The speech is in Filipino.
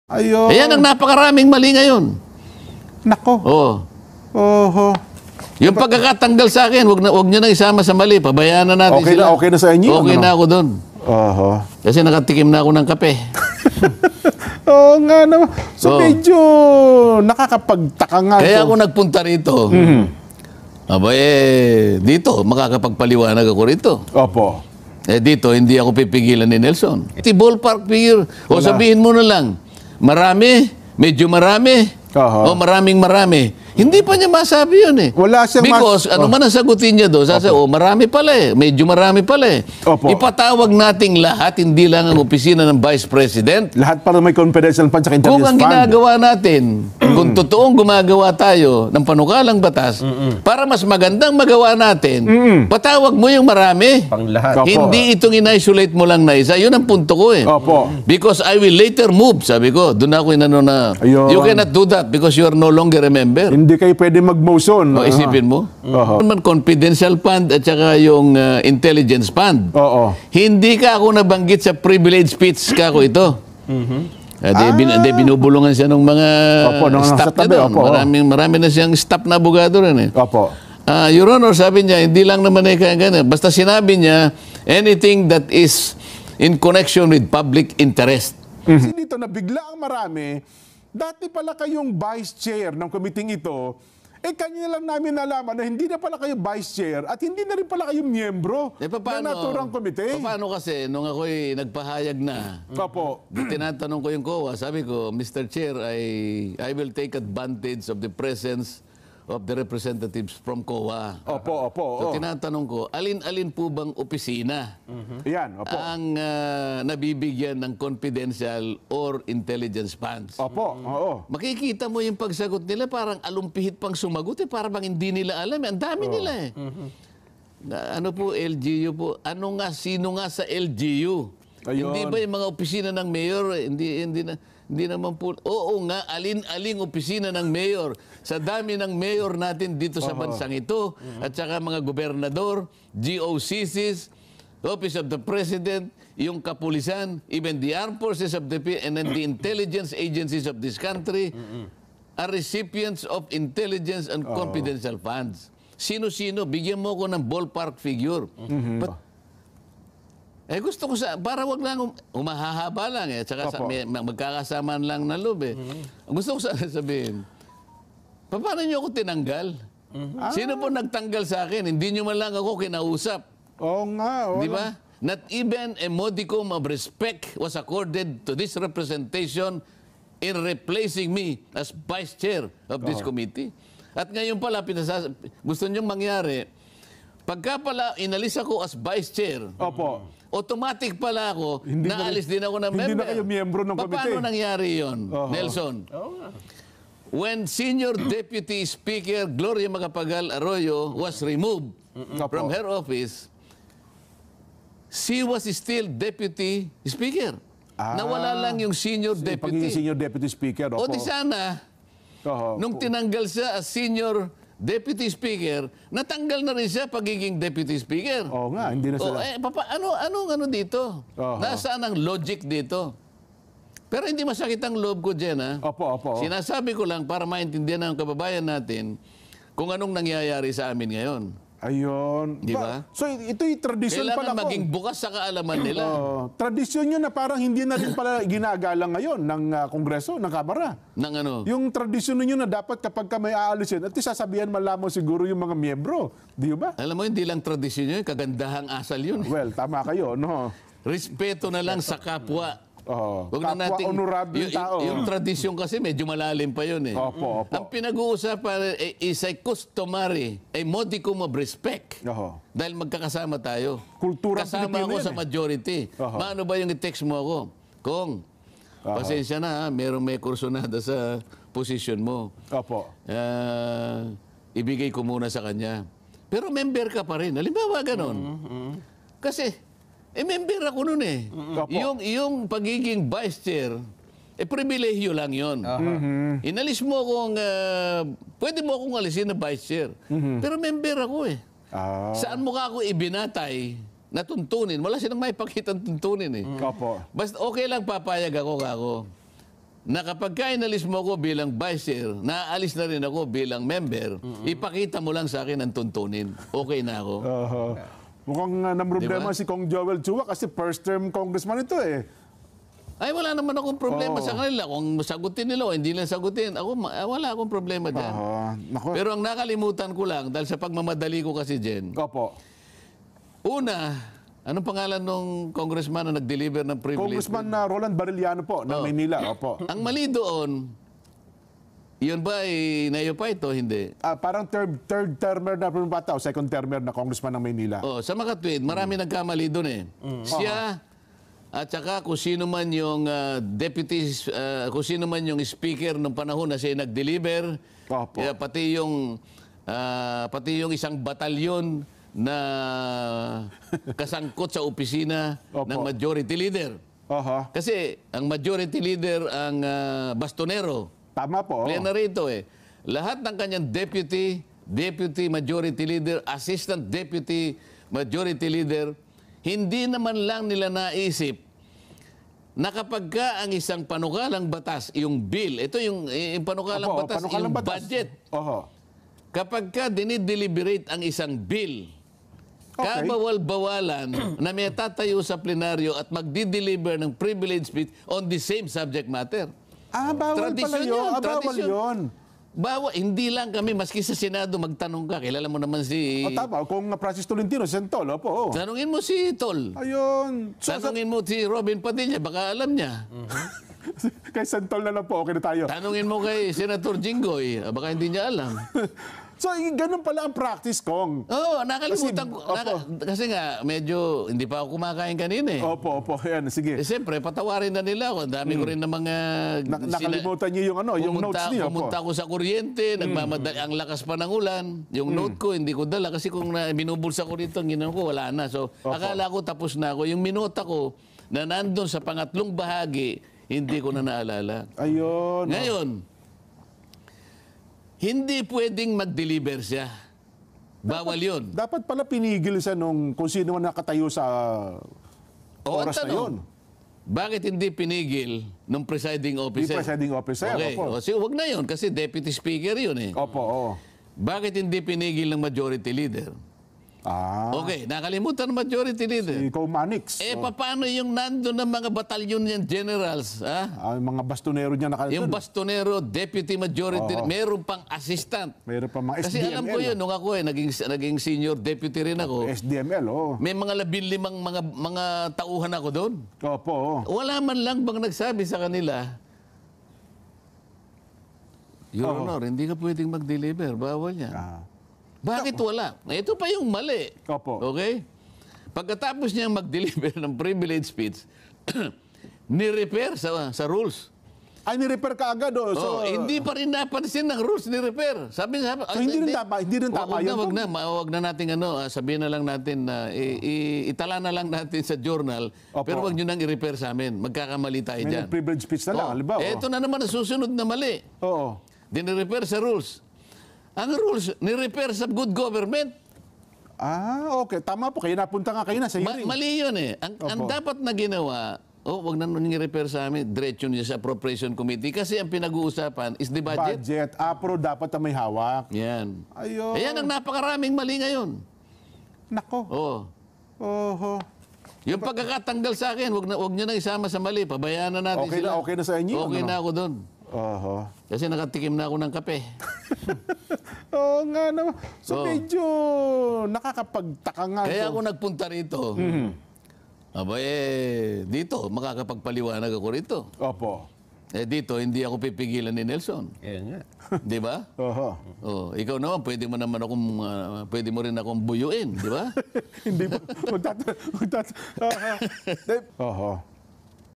Ayun. Ayan ang napakaraming mali ngayon. Nako. Oo. Oho. Yung pagkakatanggal sa akin, wag niyo na isama sa mali. Pabayaan na natin Okay sila. na, okay na sa inyo. Okay ano? na ako doon. Oho. Kasi nakatikim na ako ng kape. Oo nga naman. So Oo. medyo nakakapagtaka nga. Kaya to. ako nagpunta rito. Aba dito, makakapagpaliwanag ako rito. Opo. Dito, hindi ako pipigilan ni Nelson. Iti ballpark figure. O Wala. sabihin mo na lang, marami, medyo marami, Aha. o marami. Hindi pa niya masabi yun eh. Wala siyang Because ano man ang sagutin niya doon, sasabi, marami pala eh, medyo marami pala eh. Opo. Ipatawag nating lahat, hindi lang ang opisina ng Vice President. Lahat para may confidential fund sa Kung intelligence ang fund. ginagawa natin, kung totoong gumagawa tayo ng panukalang batas, para mas magandang magawa natin, patawag mo yung marami. Pang lahat. Opo. Hindi itong in-isolate mo lang na isa. Yun ang punto ko eh. Opo. Because I will later move, sabi ko. Doon ako inano na, Ayun. you cannot do that because you are no longer a member. Hindi kayo pwede mag-motion. O, isipin mo. Oho. Man confidential fund at saka yung intelligence fund. Oo. Hindi ka ako nabanggit sa privilege speech ka ko ito. Binubulungan siya ng mga Opo, ng staff nasa tabi, niya doon. opo. Marami na siyang staff na abogado rin eh. Opo. Your Honor, sabi niya, hindi lang naman eh kaya ganun. Basta sinabi niya, anything that is in connection with public interest. Kasi dito na bigla ang marami, dati pala kayong vice chair ng committee ito, kanina lang namin nalaman na hindi na pala kayo vice chair at hindi na rin pala kayo miyembro ng naturang committee. Paano kasi, nung ako'y nagpahayag na, Opo. tinatanong ko yung COA, sabi ko, Mr. Chair, I will take advantage of the presence of the representatives from COA. Opo, opo. So, tinatanong ko, alin-alin po bang opisina Yan, opo. ang nabibigyan ng confidential or intelligence funds? Opo, oo. Makikita mo yung pagsagot nila, parang alumpihit pang sumagot eh, parang bang hindi nila alam. Ang dami nila eh. Ano po, LGU po? Sino nga sa LGU? Ayun. Hindi ba yung mga opisina ng mayor? Hindi naman po. Oo nga, alin-aling opisina ng mayor. Sa dami ng mayor natin dito sa bansang ito, at saka mga gobernador, GOCCs, Office of the President, yung kapulisan, even the armed forces of the and then the intelligence agencies of this country are recipients of intelligence and confidential funds. Sino-sino, bigyan mo ko ng ballpark figure. But, gusto ko para wag lang humahaba lang eh. Tsaka magkakasamaan lang na loob eh. Gusto ko sana sabihin, paano niyo ako tinanggal? Sino po nagtanggal sa akin? Hindi niyo man lang ako kinausap. Oo nga. Di ba? Not even a modicum of respect was accorded to this representation in replacing me as vice chair of this committee. At ngayon pala, gusto niyong mangyari, pagka pala inalis ako as vice chair, Opo. automatic pala ako, naalis din ako ng member. Hindi na kayo miyembro ng committee. Paano nangyari yun, Nelson? When Senior Deputy Speaker Gloria Macapagal Arroyo was removed from her office, she was still Deputy Speaker. Nawala lang yung Senior Deputy. Pagiging Senior Deputy Speaker. O Opo. di sana, nung tinanggal siya as Senior Deputy Speaker, natanggal na rin siya pagiging Deputy Speaker. Oo nga, hindi na sila. Ano dito? Nasaan ang logic dito? Pero hindi masakit ang loob ko dyan, ha? Opo, opo. Sinasabi ko lang para maintindihan ng kababayan natin kung anong nangyayari sa amin ngayon. Ayun. Di ba? So ito'y tradisyon pala Kailangan ko. maging bukas sa kaalaman nila. Tradisyon yun na parang hindi na rin pala ginagalang ngayon ng Kongreso, ng Kamara. Ng ano? Yung tradisyon ninyo na dapat kapag ka may aalisin, at sasabihan man lamang siguro yung mga miyembro. Di ba? Alam mo, hindi lang tradisyon yun, kagandahang asal yun. Well, tama kayo, no? Respeto na lang sa kapwa. Wag na Kapwa nating, honorable tao. yung tradisyon kasi medyo malalim pa yun eh. Opo, opo. Ang pinag-uusapan is a customary, a modicum of respect. Oho. Dahil magkakasama tayo. Kulturang Kasama Pilipino ako yan sa eh. majority. Paano ba yung i-text mo ako? Kong, pasensya na ha, may kursonada sa position mo. Opo. Ibigay ko muna sa kanya. Pero member ka pa rin. Halimbawa ganon. Kasi, member ako nun eh. Yung pagiging vice chair, pribilehyo lang yon. Inalis mo akong, pwede mo akong alisin na vice chair. Pero member ako eh. Saan mo ka ako ibinatay na tuntunin? Wala silang may pakitang tuntunin eh. Opo. Basta okay lang papayag ako kako. na kapag ka inalis mo ako bilang vice chair, naalis na rin ako bilang member, ipakita mo lang sa akin ang tuntunin. Okay na ako. Mukhang namroblema si Kong Joel Chua kasi first term congressman ito eh. Ay, wala naman akong problema sa kanila. Kung sagutin nila o hindi lang sagutin, wala akong problema dyan. Naku. Pero ang nakalimutan ko lang, dahil sa pagmamadali ko kasi, Jen, Opo. una, anong pangalan nung congressman na nag-deliver ng privilege? Congressman na Roland Bariliano po, ng Maynila. Opo. Ang mali doon, yun ba ay nayo pa ito? Hindi. Parang third termer na bata o second termer na congressman ng Maynila. Oh, sa makatwid, marami nagkamali doon eh. Siya, at saka kung sino man yung kung sino man yung speaker nung panahon na siya nag-deliver, Opo. pati yung isang batalyon na kasangkot sa opisina Opo. ng majority leader. Oho. Kasi ang majority leader ang bastonero. Tama po. Plena rito eh. Lahat ng kanyang deputy majority leader, assistant deputy majority leader, hindi naman lang nila naisip na kapag ka ang isang panukalang batas, yung bill, ito yung panukalang Opo, batas, panukalang yung batas. budget. Oho. Kapag ka dinideliberate ang isang bill, Okay. kabawal-bawalan na may tatayo sa plenaryo at magdi-deliver ng privilege speech on the same subject matter. Bawal pala Tradisyon yun. yun, Bawal tradisyon. yun. Hindi lang kami, maski sa Senado magtanong ka, kilala mo naman si... Tama. Kung Francis Tolentino, Sentol, opo. Tanungin mo si Tol. Ayun. Tanungin mo si Robin Padilla, baka alam niya. Kay Sentol na lang po, okay na tayo. Tanungin mo kay Senator Jinggoy, baka hindi niya alam. So, ganun pala ang practice, Kong. Oo, nakalimutan ko. Opo. Kasi nga, medyo hindi pa ako kumakain kanina eh. Opo. Yan, sige. Siyempre, patawarin na nila ako. Ang dami ko rin ng mga... Nakalimutan niyo yung notes niyo. Pumunta ako sa kuryente, nagmamadali, ang lakas pa ng ulan. Yung note ko, hindi ko dala. Kasi kung binubulsa ko rito, ang ginawa ko, wala na. So, akala ko tapos na ako. Yung minota ko, na nandun sa pangatlong bahagi, hindi ko na naalala. Ayun. Ngayon, hindi pwedeng mag-deliver siya. Bawal yun. Dapat pala pinigil siya nung kung sino man nakatayo sa oras na yun. Bakit hindi pinigil ng presiding Di officer? presiding officer. Okay. Opo. So, wag na yun kasi deputy speaker yun eh. Opo. Bakit hindi pinigil ng majority leader? Okay, nakalimutan ng majority leader. Si Comanix. Paano yung nandun ng mga batalyon niyan generals? Ang mga bastonero niya nakalimutan. Yung bastonero, deputy majority, meron pang assistant. Mayroon pa mga SDML. Kasi alam ko yun, nung ako naging senior deputy rin ako. SDML, May mga 15 mga tauhan ako doon. Opo. Wala man lang bang nagsabi sa kanila, Your Honor, hindi ka pwedeng mag-deliver. Bawal yan. Bakit wala? Ito pa yung mali. Opo. Okay? Pagkatapos niya mag-deliver ng privilege speech, ni-repair sa rules. Ay, ni-repair ka agad. So, hindi pa rin napansin ng rules ni repair. Sabi so hindi rin tama yun. Wag na natin sabihin na lang natin na itala na lang natin sa journal, Opo. pero wag niyo nang i-repair sa amin. Magkakamali tayo May diyan. privilege speech na lang. Halimbawa. Ito na naman ang susunod na mali. Oo. Din-repair sa rules. Ang rules, ni-repair sa good government. Okay. Tama po. Kaya napunta nga kayo na sa hearing. Mali yun eh. Ang dapat na ginawa, wag na nung i-repair sa amin, diretso niya sa appropriation committee kasi ang pinag-uusapan is the budget. Pero dapat na may hawak. Yan. Ayun. Ayan ang napakaraming mali ngayon. Nako. Oho. Yung pagkakatanggal sa akin, wag niyo na isama sa mali. Pabayaan na natin sila. Okay na sa inyo. Okay na ako doon. Oho. Kasi nakatikim na ako ng kape. Oo nga naman. So medyo nakakapagtaka nga. Kaya ako nagpunta rito. Dito, makakapagpaliwanag ako rito. Opo. Dito, hindi ako pipigilan ni Nelson. nga. Di ba? Oho. Ikaw naman, pwede mo rin akong buyuin, di ba? Hindi ba? Oho.